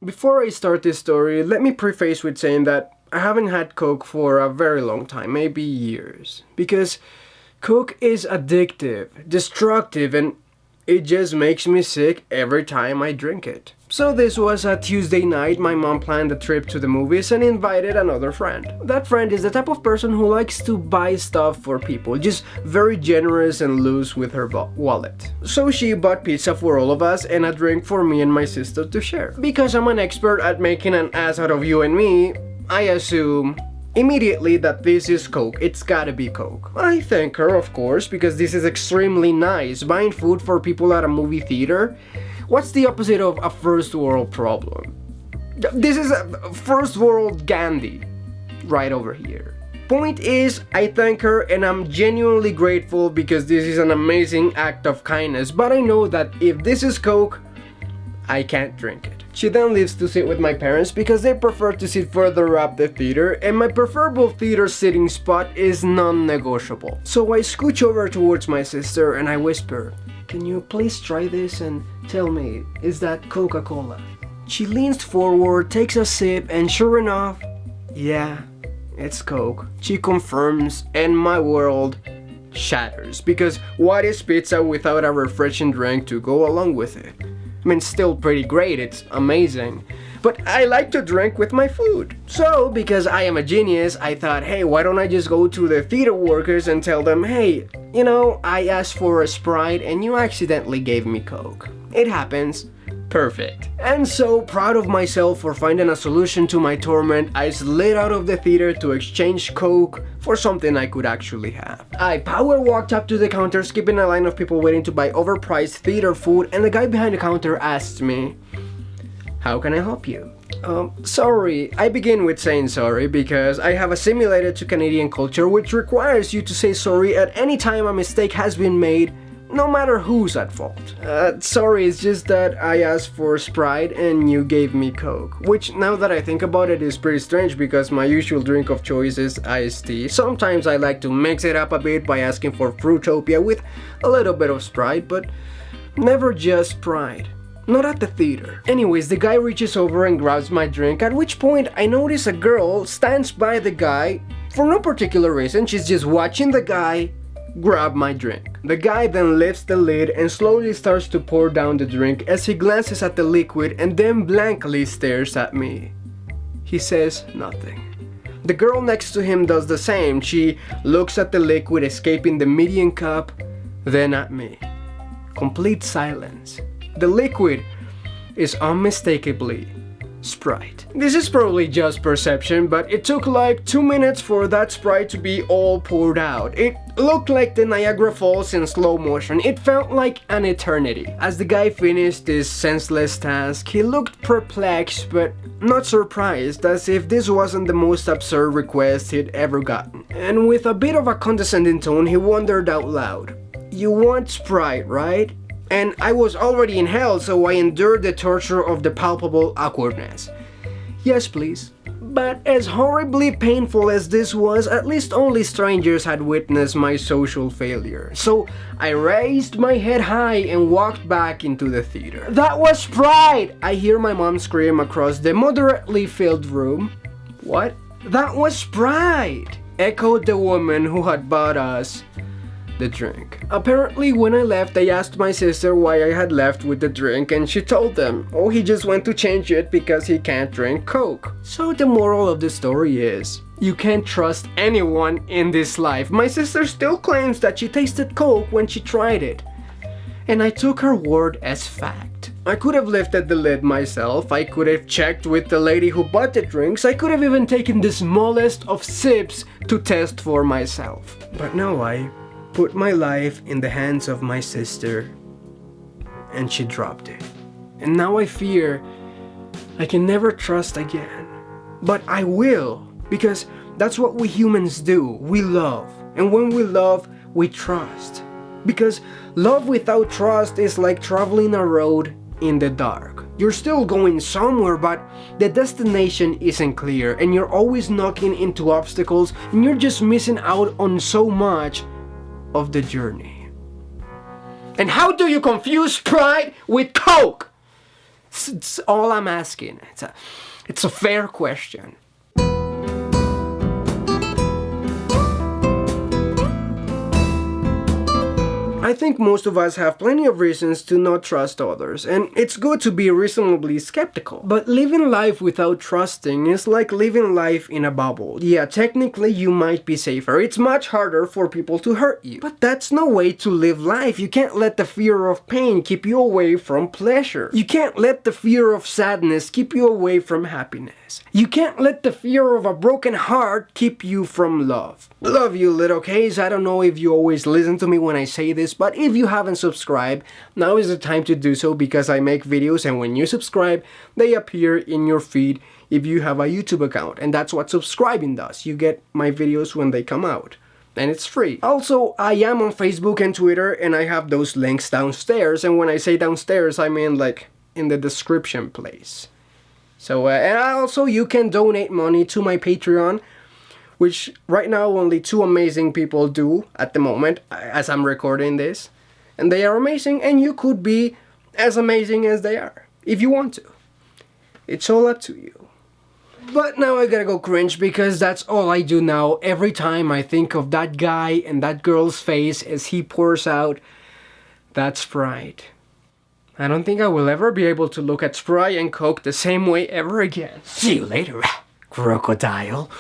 Before I start this story, let me preface with saying that I haven't had Coke for a very long time, maybe years. Because Coke is addictive, destructive, and it just makes me sick every time I drink it. So this was a Tuesday night. My mom planned a trip to the movies and invited another friend. That friend is the type of person who likes to buy stuff for people, just very generous and loose with her wallet. So she bought pizza for all of us and a drink for me and my sister to share. Because I'm an expert at making an ass out of you and me, I assume immediately that this is Coke. It's gotta be Coke. I thank her, of course, because this is extremely nice. Buying food for people at a movie theater? What's the opposite of a first world problem? This is a first world Gandhi right over here. Point is, I thank her and I'm genuinely grateful because this is an amazing act of kindness, but I know that if this is Coke, I can't drink it. She then leaves to sit with my parents because they prefer to sit further up the theater, and my preferable theater sitting spot is non-negotiable. So I scooch over towards my sister and I whisper, "Can you please try this and tell me, is that Coca-Cola?" She leans forward, takes a sip, and sure enough, yeah, it's Coke. She confirms, and my world shatters, because what is pizza without a refreshing drink to go along with it? I mean, still pretty great, it's amazing. But I like to drink with my food. So, because I am a genius, I thought, hey, why don't I just go to the theater workers and tell them, hey, you know, I asked for a Sprite and you accidentally gave me Coke. It happens. Perfect. And so, proud of myself for finding a solution to my torment, I slid out of the theater to exchange Coke for something I could actually have. I power walked up to the counter, skipping a line of people waiting to buy overpriced theater food, and the guy behind the counter asked me, "How can I help you?" Sorry. I begin with saying sorry because I have assimilated to Canadian culture, which requires you to say sorry at any time a mistake has been made, no matter who's at fault. Sorry, it's just that I asked for Sprite and you gave me Coke. Which, now that I think about it, is pretty strange because my usual drink of choice is iced tea. Sometimes I like to mix it up a bit by asking for Fruitopia with a little bit of Sprite, but never just Sprite. Not at the theater. Anyways, the guy reaches over and grabs my drink, at which point I notice a girl stands by the guy for no particular reason. She's just watching the guy grab my drink. The guy then lifts the lid and slowly starts to pour down the drink as he glances at the liquid and then blankly stares at me. He says nothing. The girl next to him does the same. She looks at the liquid escaping the median cup, then at me. Complete silence. The liquid is unmistakably Sprite. This is probably just perception, but it took like 2 minutes for that Sprite to be all poured out. It looked like the Niagara Falls in slow motion. It felt like an eternity. As the guy finished this senseless task, he looked perplexed but not surprised, as if this wasn't the most absurd request he'd ever gotten. And with a bit of a condescending tone, he wondered out loud, "You want Sprite, right?" And I was already in hell, so I endured the torture of the palpable awkwardness. "Yes, please." But as horribly painful as this was, at least only strangers had witnessed my social failure. So I raised my head high and walked back into the theater. "That was Sprite!" I hear my mom scream across the moderately filled room. "What?" "That was Sprite!" echoed the woman who had bought us the drink. Apparently, when I left, I asked my sister why I had left with the drink, and she told them, oh, he just went to change it because he can't drink Coke. So the moral of the story is, you can't trust anyone in this life. My sister still claims that she tasted Coke when she tried it, and I took her word as fact. I could have lifted the lid myself, I could have checked with the lady who bought the drinks, I could have even taken the smallest of sips to test for myself. But no, I put my life in the hands of my sister, and she dropped it. And now I fear I can never trust again. But I will, because that's what we humans do. We love. And when we love, we trust. Because love without trust is like traveling a road in the dark. You're still going somewhere, but the destination isn't clear, and you're always knocking into obstacles, and you're just missing out on so much of the journey. And how do you confuse Sprite with Coke? It's all I'm asking. It's a fair question. I think most of us have plenty of reasons to not trust others, and it's good to be reasonably skeptical. But living life without trusting is like living life in a bubble. Yeah, technically you might be safer. It's much harder for people to hurt you. But that's no way to live life. You can't let the fear of pain keep you away from pleasure. You can't let the fear of sadness keep you away from happiness. You can't let the fear of a broken heart keep you from love. Love you, little K's. I don't know if you always listen to me when I say this, but if you haven't subscribed, now is the time to do so, because I make videos, and when you subscribe, they appear in your feed if you have a YouTube account, and that's what subscribing does. You get my videos when they come out, and it's free. Also, I am on Facebook and Twitter, and I have those links downstairs, and when I say downstairs, I mean like in the description place. So, and also you can donate money to my Patreon, which right now only 2 amazing people do at the moment as I'm recording this. And they are amazing, and you could be as amazing as they are, if you want to. It's all up to you. But now I gotta go cringe, because that's all I do now. Every time I think of that guy and that girl's face as he pours out that Sprite. I don't think I will ever be able to look at Sprite and Coke the same way ever again. See you later, crocodile.